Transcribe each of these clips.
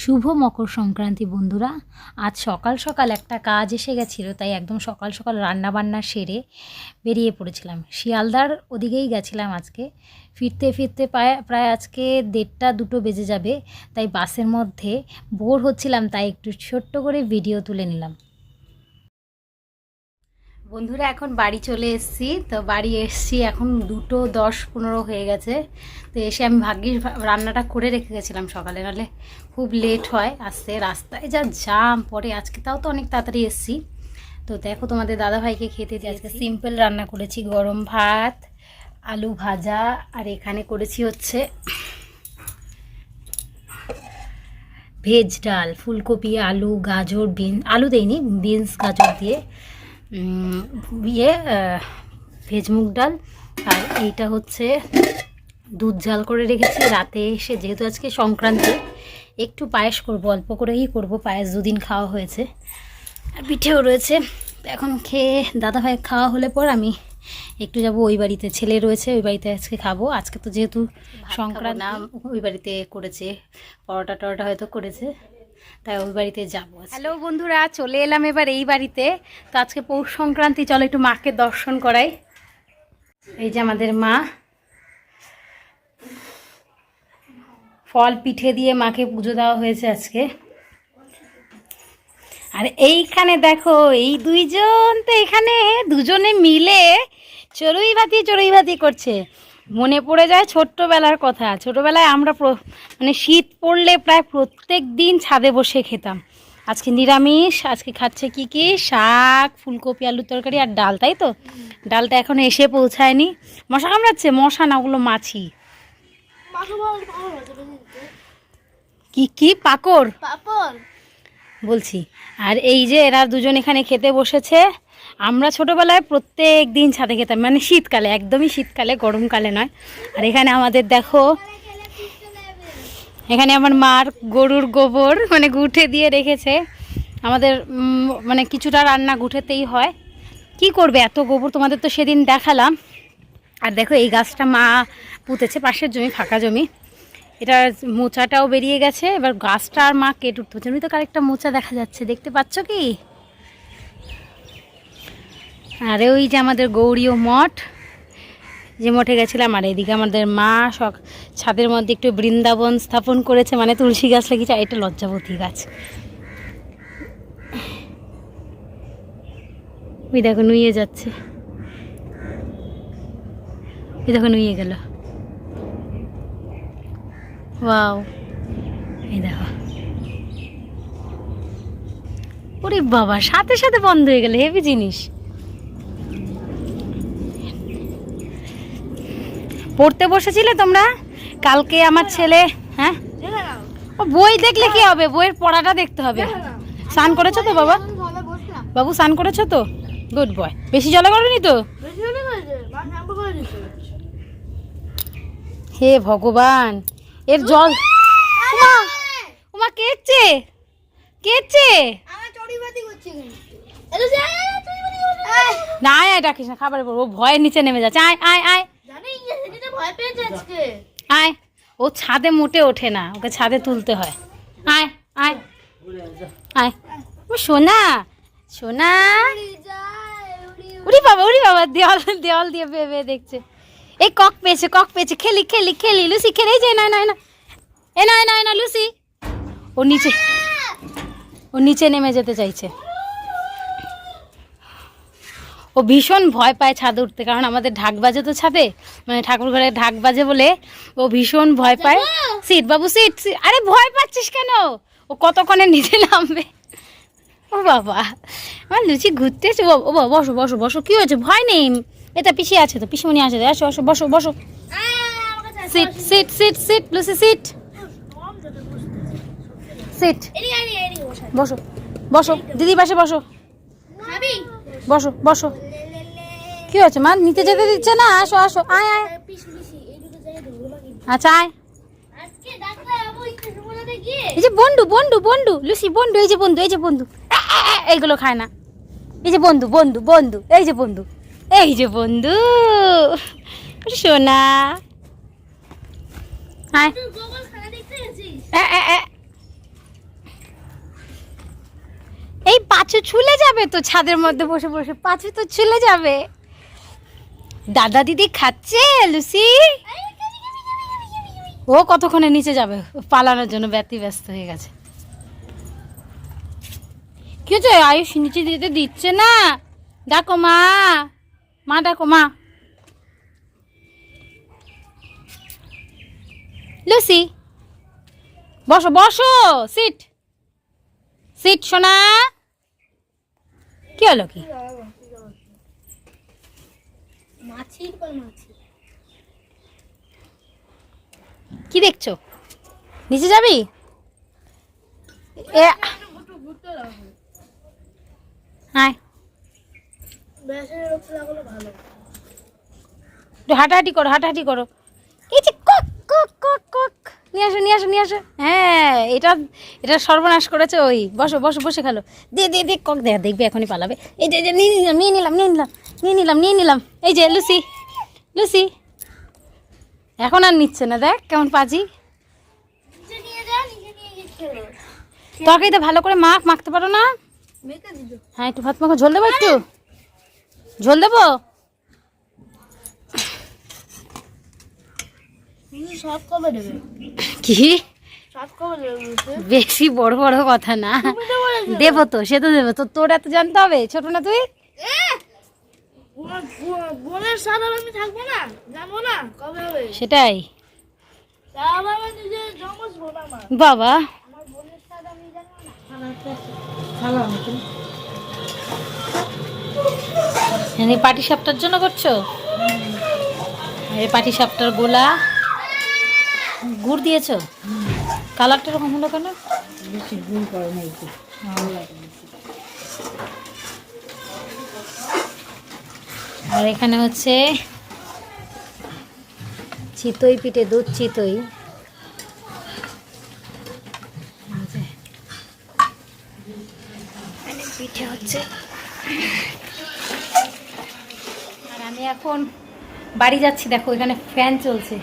শুভ মকর সংক্রান্তি বন্ধুরা। আজ সকাল সকাল একটা কাজ এসে গেছিলো, তাই একদম সকাল সকাল রান্না বান্না সেরে বেরিয়ে পড়েছিলাম। শিয়ালদার ওদিকেই গেছিলাম আজকে। ফিরতে ফিরতে প্রায় আজকে 1:30-2 বেজে যাবে। তাই বাসের মধ্যে বোর হচ্ছিলাম, তাই একটু ছোট্ট করে ভিডিও তুলে নিলাম। বন্ধুরা এখন বাড়ি চলে এসেছি। তো বাড়ি এসেছি এখন 2:10-15 হয়ে গেছে। তো এসে আমি ভাগ্যিস রান্নাটা করে রেখে গেছিলাম সকালে, নাহলে খুব লেট হয় আসতে। রাস্তায় যা জাম পড়ে, আজকে তাও তো অনেক তাড়াতাড়ি এসেছি। তো দেখো তোমাদের দাদাভাইকে খেতে দিয়ে আজকে সিম্পল রান্না করেছি, গরম ভাত, আলু ভাজা, আর এখানে করেছি হচ্ছে ভেজ ডাল, ফুলকপি, আলু, গাজর, আলু দেইনি, বিনস গাজর দিয়ে ভেজ মুগ ডাল। আর এইটা হচ্ছে দুধ জাল করে রেখেছি। রাতে এসে যেহেতু আজকে সংক্রান্তি, একটু পায়েস করব, অল্প করেই করব। পায়েস দুদিন খাওয়া হয়েছে, আর পিঠেও রয়েছে। তো এখন খেয়ে দাদাভাই খাওয়া হলে পর আমি একটু যাব ওই বাড়িতে, ছেলে রয়েছে ওই বাড়িতে আজকে খাবো। আজকে তো যেহেতু সংক্রান্তি, ওই বাড়িতে করেছে পরোটা টরোটা হয়তো করেছে, তাই ওই বাড়িতে যাবো। হ্যালো বন্ধুরা, চলে এলাম এবার এই বাড়িতে। তো আজকে পৌষ সংক্রান্তি, চলো একটু মাকে দর্শন করাই। এই যে আমাদের মা, ফল পিঠে দিয়ে মাকে পুজো দেওয়া হয়েছে আজকে। আর এইখানে দেখো এই দুইজন, তো এখানে দুজনে মিলে চড়ুই ভাতি করছে। মনে পড়ে যায় ছোট্টবেলার কথা। ছোটবেলায় আমরা মানে শীত পড়লে প্রায় প্রত্যেক দিন ছাদে বসে খেতাম। আজকে নিরামিষ, আজকে খাচ্ছে কি শাক, ফুলকপি, আলুর তরকারি আর ডাল, তাই তো? ডালটা এখন এসে পৌঁছায়নি। মশা কামড়াচ্ছে? মশা না, ওগুলো মাছি। কি পাকড় বলছি। আর এই যে এরা দুজন এখানে খেতে বসেছে। আমরা ছোটবেলায় প্রত্যেক দিন ছাদে খেতাম, মানে শীতকালে, একদমই শীতকালে, গরমকালে নয়। আর এখানে আমাদের দেখো, এখানে আমার মার গরুর গোবর মানে গুঁঠে দিয়ে রেখেছে। আমাদের মানে কিছুটা রান্না গুঁঠেতেই হয়, কি করবে এত গোবর, তোমাদের তো সেদিন দেখালাম। আর দেখো এই গাছটা মা পুঁতেছে, পাশের জমি, ফাঁকা জমি। এটার মোচাটাও বেরিয়ে গেছে, এবার গাছটা আর মা কেটে উঠতে হচ্ছে। তো আরেকটা মোচা দেখা যাচ্ছে, দেখতে পাচ্ছ কি? আরে ওই যে আমাদের গৌরীয় মঠ, যে মঠে গেছিলাম। আর এদিকে আমাদের মা ছাদের মধ্যে একটু বৃন্দাবন স্থাপন করেছে, মানে তুলসী গাছ লাগিয়েছে। এটা লজ্জাবতী গাছ। ওই দেখো নুয়ে যাচ্ছে, ওই দেখো নুয়ে গেল। ওয়াও, এই দেখো। ওরে বাবা, সাথে সাথে বন্ধ হয়ে গেল, হেভি জিনিস। পড়তে বসেছিলে তোমরা কালকে? আমার ছেলে, হ্যাঁ, ও বই দেখলে কি হবে, বইয়ের পড়াটা দেখতে হবে। স্নান করেছো তো বাবা? বাবু স্নান করেছো তো? Good boy. বেশি জলে করেনি তো? হে ভগবান, এর জল। ওমা কেচে না, আয় ডাকিস না, খাবার পর ও ভয়ের নিচে নেমে যাচ্ছে। আয় আয় আয় আয়, ও ছাদে মোটে ওঠে না, ওকে ছাদে তুলতে হয়। আয় আয় আয়, ও সোনা সোনা। উড়ি বাবা, দেওয়াল দিয়ে বেয়ে দেখছে। এই কক পেয়েছে, খেলি লুসি খেলে যায়। না লুসি, ও নিচে নেমে যেতে চাইছে। ও ভীষণ ভয় পায় ছাদে উঠতে, কারণ আমাদের ঢাক বাজে তো ছাদে, মানে ঠাকুর ঘরে ঢাক বাজে বলে ও ভীষণ ভয় পায়। সিট বাবু সিট। আরে ভয় পাচ্ছিস কেন? ও কতক্ষণে নিচে নামবে। ও বাবা, আমার লুচি ঘুরতে এসে। ও বাবা, বসো, কি হয়েছে? ভয় নেই, এটা পিসি আছে তো, পিসিমণি আছে। আসো বসো। সিট লুচি, সিট। বসো দিদি পাশে বসো। কি হয়েছে মা? নিতে যেতে দিচ্ছে না? আসো আয়। আচ্ছা আয়। এই যে বন্ধু লুসি, বন্ধু, এই যে বন্ধু। এইগুলো খায় না। এই যে বন্ধু, এই যে বন্ধু সোনা। আয় ছুলে যাবে তো, ছাদের মধ্যে বসে বসে পাঁচু তো ছুলে যাবে। দাদা দিদি খাচ্ছে লুসি। ও কতক্ষণে নিচে যাবে, পালানোর জন্য ব্যস্ত হয়ে গেছে। কি হচ্ছে, আয়ুষ নিচে দিতে দিচ্ছে না। ডাকো মা, মা ডাকো মা। লুসি বসো বসো, সিট সিট সোনা। কি হলো কি? কি দেখছো, নিচে যাবি? হ্যাঁ একটু হাঁটাহাঁটি করো, হাঁটাহাঁটি করো। এই যে কক কক কক কক, নিয়ে আসো নিয়ে আসো নিয়ে আসো। হ্যাঁ এটা এটা সর্বনাশ করেছে ওই। বসো বসো বসে খেলো। দে দে দে কক, দেখ দেখবি এখনই পালাবে। এই যে নিয়ে নিলাম নিয়ে নিলাম নিয়ে নিলাম নিয়ে নিলাম নিয়ে নিলাম। এই যে লুসি লুসি এখন আর নিচ্ছে না, দেখ কেমন পাজি। তরকারিতে ভালো করে মাখতে পারো না? হ্যাঁ একটু ভাত মাখো, ঝোল দেবো, একটু ঝোল দেবো। কি বেশি বড় বড় কথা না, দেবো তো, সে তো দেবো তো, তোর এত জানতে হবে, ছোট না তুই। সেটাই বাবা। পাটি সাপটার জন্য করছো? এই পাটি সাপটার গোলা গুড় দিয়েছো, কালারটা এরকম হলো কেন? আর এখানে হচ্ছে চিতই পিঠে, দুধ চিতই। পিঠে হচ্ছে। আর আমি এখন বাড়ি যাচ্ছি, দেখো এখানে ফ্যান চলছে,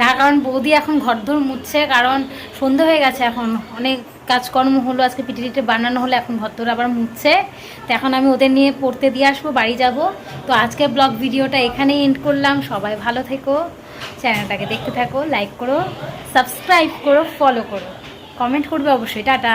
তার কারণ বৌদি এখন ঘরদোর মুছছে, কারণ সন্ধে হয়ে গেছে, এখন অনেক কাজকর্ম হলো, আজকে পিঠে টিঠে বানানো হলো, এখন ঘরদোর আবার মুছছে। তো এখন আমি ওদের নিয়ে পড়তে দিয়ে আসবো, বাড়ি যাব। তো আজকে ব্লগ ভিডিওটা এখানেই এন্ড করলাম। সবাই ভালো থেকো, চ্যানেলটাকে দেখতে থাকো, লাইক করো, সাবস্ক্রাইব করো, ফলো করো, কমেন্ট করবে অবশ্যই। টাটা।